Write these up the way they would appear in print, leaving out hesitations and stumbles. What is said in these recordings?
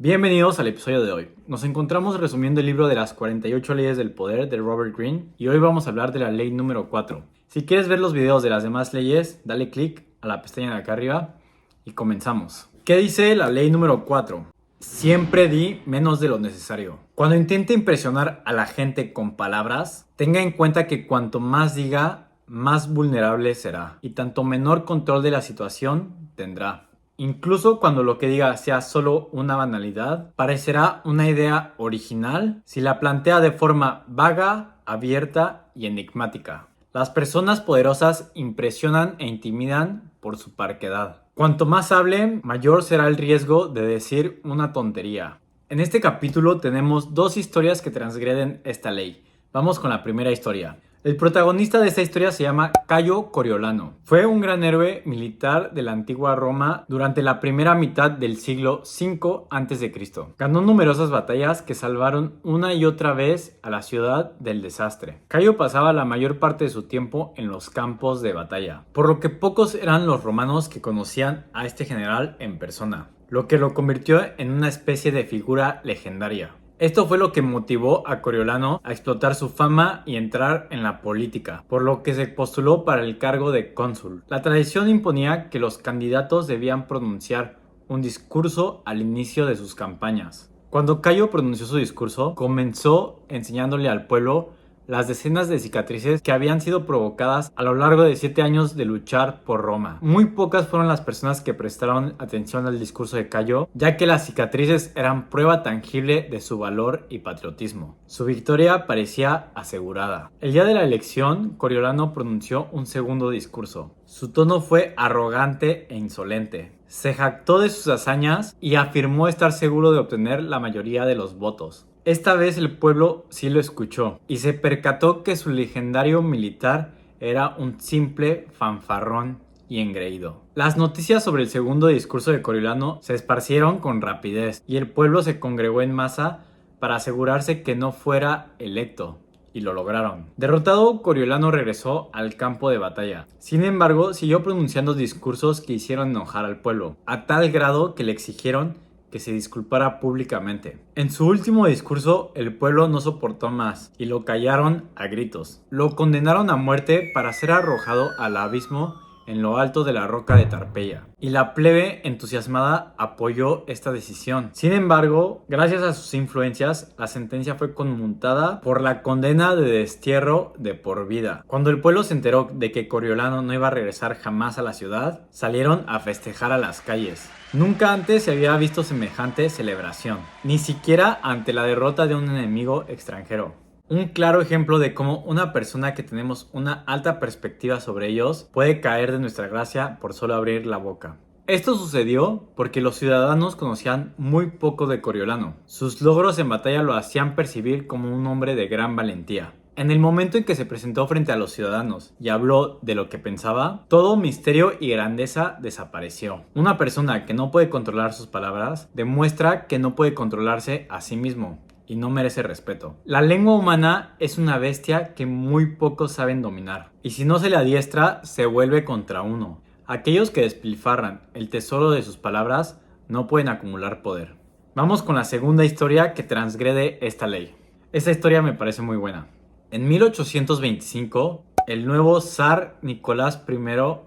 Bienvenidos al episodio de hoy. Nos encontramos resumiendo el libro de las 48 leyes del poder de Robert Greene y hoy vamos a hablar de la ley número 4. Si quieres ver los videos de las demás leyes, dale click a la pestaña de acá arriba y comenzamos. ¿Qué dice la ley número 4? Siempre di menos de lo necesario. Cuando intente impresionar a la gente con palabras, tenga en cuenta que cuanto más diga, más vulnerable será y tanto menor control de la situación tendrá. Incluso cuando lo que diga sea solo una banalidad, parecerá una idea original si la plantea de forma vaga, abierta y enigmática. Las personas poderosas impresionan e intimidan por su parquedad. Cuanto más hablen, mayor será el riesgo de decir una tontería. En este capítulo tenemos dos historias que transgreden esta ley. Vamos con la primera historia. El protagonista de esta historia se llama Cayo Coriolano. Fue un gran héroe militar de la antigua Roma durante la primera mitad del siglo V a.C. Ganó numerosas batallas que salvaron una y otra vez a la ciudad del desastre. Cayo pasaba la mayor parte de su tiempo en los campos de batalla, por lo que pocos eran los romanos que conocían a este general en persona, lo que lo convirtió en una especie de figura legendaria. Esto fue lo que motivó a Coriolano a explotar su fama y entrar en la política, por lo que se postuló para el cargo de cónsul. La tradición imponía que los candidatos debían pronunciar un discurso al inicio de sus campañas. Cuando Cayo pronunció su discurso, comenzó enseñándole al pueblo las decenas de cicatrices que habían sido provocadas a lo largo de 7 años de luchar por Roma. Muy pocas fueron las personas que prestaron atención al discurso de Cayo, ya que las cicatrices eran prueba tangible de su valor y patriotismo. Su victoria parecía asegurada. El día de la elección, Coriolano pronunció un segundo discurso. Su tono fue arrogante e insolente. Se jactó de sus hazañas y afirmó estar seguro de obtener la mayoría de los votos. Esta vez el pueblo sí lo escuchó y se percató que su legendario militar era un simple fanfarrón y engreído. Las noticias sobre el segundo discurso de Coriolano se esparcieron con rapidez y el pueblo se congregó en masa para asegurarse que no fuera electo. Y lo lograron. Derrotado, Coriolano regresó al campo de batalla. Sin embargo, siguió pronunciando discursos que hicieron enojar al pueblo, a tal grado que le exigieron que se disculpara públicamente. En su último discurso, el pueblo no soportó más y lo callaron a gritos. Lo condenaron a muerte para ser arrojado al abismo en lo alto de la roca de Tarpeya, y la plebe entusiasmada apoyó esta decisión. Sin embargo, gracias a sus influencias, la sentencia fue conmutada por la condena de destierro de por vida. Cuando el pueblo se enteró de que Coriolano no iba a regresar jamás a la ciudad, salieron a festejar a las calles. Nunca antes se había visto semejante celebración, ni siquiera ante la derrota de un enemigo extranjero. Un claro ejemplo de cómo una persona que tenemos una alta perspectiva sobre ellos puede caer de nuestra gracia por solo abrir la boca. Esto sucedió porque los ciudadanos conocían muy poco de Coriolano. Sus logros en batalla lo hacían percibir como un hombre de gran valentía. En el momento en que se presentó frente a los ciudadanos y habló de lo que pensaba, todo misterio y grandeza desapareció. Una persona que no puede controlar sus palabras demuestra que no puede controlarse a sí mismo y no merece respeto. La lengua humana es una bestia que muy pocos saben dominar, y si no se le adiestra, se vuelve contra uno. Aquellos que despilfarran el tesoro de sus palabras no pueden acumular poder. Vamos con la segunda historia que transgrede esta ley. Esta historia me parece muy buena. En 1825, el nuevo zar Nicolás I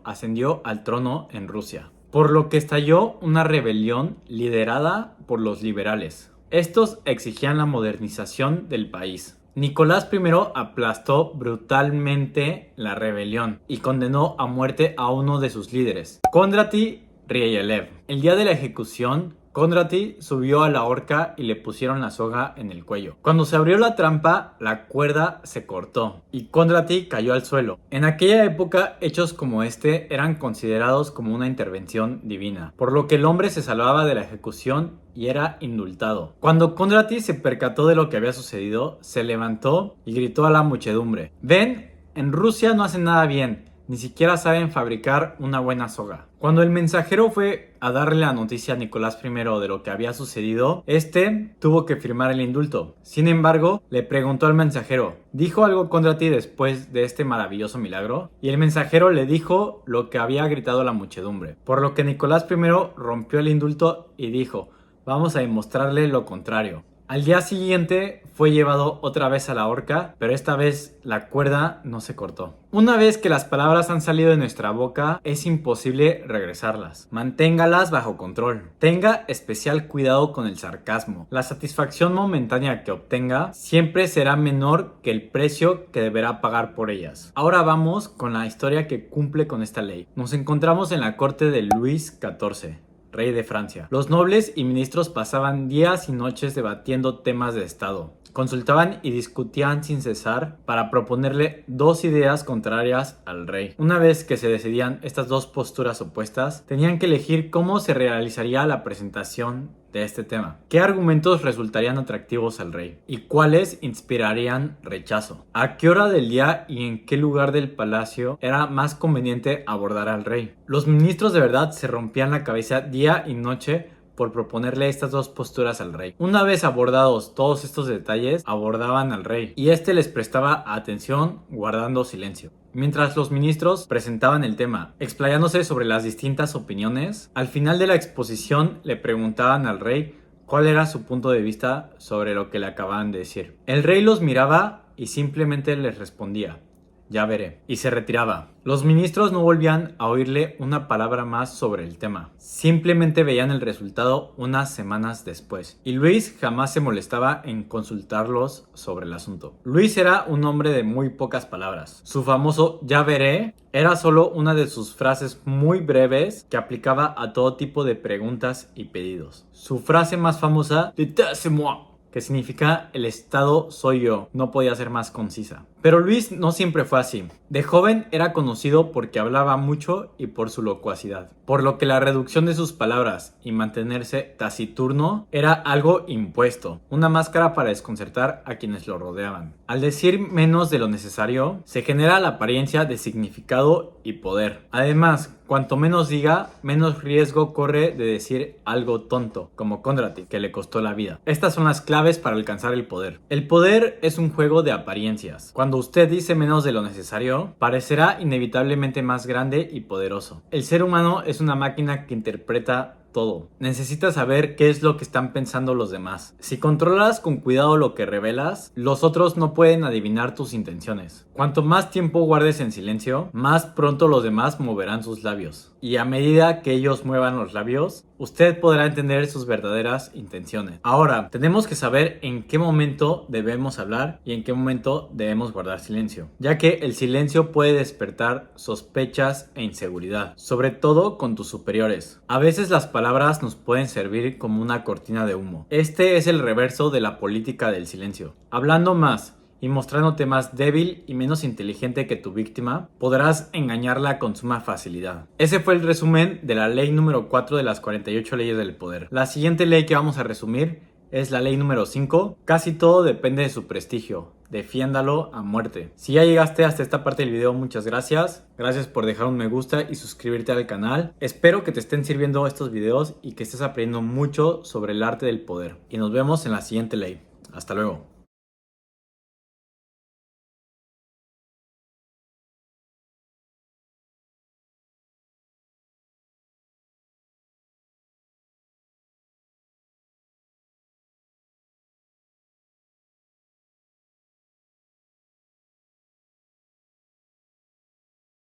ascendió al trono en Rusia, por lo que estalló una rebelión liderada por los liberales. Estos exigían la modernización del país. Nicolás I aplastó brutalmente la rebelión y condenó a muerte a uno de sus líderes, Kondraty Ryleyev. El día de la ejecución, Kondraty subió a la horca y le pusieron la soga en el cuello. Cuando se abrió la trampa, la cuerda se cortó y Kondraty cayó al suelo. En aquella época, hechos como este eran considerados como una intervención divina, por lo que el hombre se salvaba de la ejecución y era indultado. Cuando Kondraty se percató de lo que había sucedido, se levantó y gritó a la muchedumbre: «Ven, en Rusia no hacen nada bien. Ni siquiera saben fabricar una buena soga». Cuando el mensajero fue a darle la noticia a Nicolás I de lo que había sucedido, este tuvo que firmar el indulto. Sin embargo, le preguntó al mensajero: ¿dijo algo Kondraty después de este maravilloso milagro? Y el mensajero le dijo lo que había gritado la muchedumbre, por lo que Nicolás I rompió el indulto y dijo: Vamos a demostrarle lo contrario. Al día siguiente fue llevado otra vez a la horca, pero esta vez la cuerda no se cortó. Una vez que las palabras han salido de nuestra boca, es imposible regresarlas. Manténgalas bajo control. Tenga especial cuidado con el sarcasmo. La satisfacción momentánea que obtenga siempre será menor que el precio que deberá pagar por ellas. Ahora vamos con la historia que cumple con esta ley. Nos encontramos en la corte de Luis XIV. Rey de Francia. Los nobles y ministros pasaban días y noches debatiendo temas de estado. Consultaban y discutían sin cesar para proponerle dos ideas contrarias al rey. Una vez que se decidían estas dos posturas opuestas, tenían que elegir cómo se realizaría la presentación de este tema. ¿Qué argumentos resultarían atractivos al rey? ¿Y cuáles inspirarían rechazo? ¿A qué hora del día y en qué lugar del palacio era más conveniente abordar al rey? Los ministros de verdad se rompían la cabeza día y noche por proponerle estas dos posturas al rey. Una vez abordados todos estos detalles, abordaban al rey y este les prestaba atención guardando silencio. Mientras los ministros presentaban el tema, explayándose sobre las distintas opiniones, al final de la exposición le preguntaban al rey cuál era su punto de vista sobre lo que le acababan de decir. El rey los miraba y simplemente les respondía: ya veré, y se retiraba. Los ministros no volvían a oírle una palabra más sobre el tema. Simplemente veían el resultado unas semanas después. Y Luis jamás se molestaba en consultarlos sobre el asunto. Luis era un hombre de muy pocas palabras. Su famoso "ya veré" era solo una de sus frases muy breves que aplicaba a todo tipo de preguntas y pedidos. Su frase más famosa, "l'état c'est moi", que significa "el estado soy yo", no podía ser más concisa. Pero Luis no siempre fue así. De joven era conocido porque hablaba mucho y por su locuacidad, por lo que la reducción de sus palabras y mantenerse taciturno era algo impuesto, una máscara para desconcertar a quienes lo rodeaban. Al decir menos de lo necesario, se genera la apariencia de significado y poder. Además, cuanto menos diga, menos riesgo corre de decir algo tonto, como Kondratiev, que le costó la vida. Estas son las claves para alcanzar el poder. El poder es un juego de apariencias. Cuando usted dice menos de lo necesario, parecerá inevitablemente más grande y poderoso. El ser humano es una máquina que interpreta todo. Necesitas saber qué es lo que están pensando los demás. Si controlas con cuidado lo que revelas, los otros no pueden adivinar tus intenciones. Cuanto más tiempo guardes en silencio, más pronto los demás moverán sus labios. Y a medida que ellos muevan los labios, usted podrá entender sus verdaderas intenciones. Ahora, tenemos que saber en qué momento debemos hablar y en qué momento debemos guardar silencio, ya que el silencio puede despertar sospechas e inseguridad, sobre todo con tus superiores. A veces las palabras nos pueden servir como una cortina de humo. Este es el reverso de la política del silencio. Hablando más y mostrándote más débil y menos inteligente que tu víctima, podrás engañarla con suma facilidad. Ese fue el resumen de la ley número 4 de las 48 leyes del poder. La siguiente ley que vamos a resumir es la ley número 5. Casi todo depende de su prestigio. Defiéndalo a muerte. Si ya llegaste hasta esta parte del video, muchas gracias. Gracias por dejar un me gusta y suscribirte al canal. Espero que te estén sirviendo estos videos y que estés aprendiendo mucho sobre el arte del poder. Y nos vemos en la siguiente ley. Hasta luego.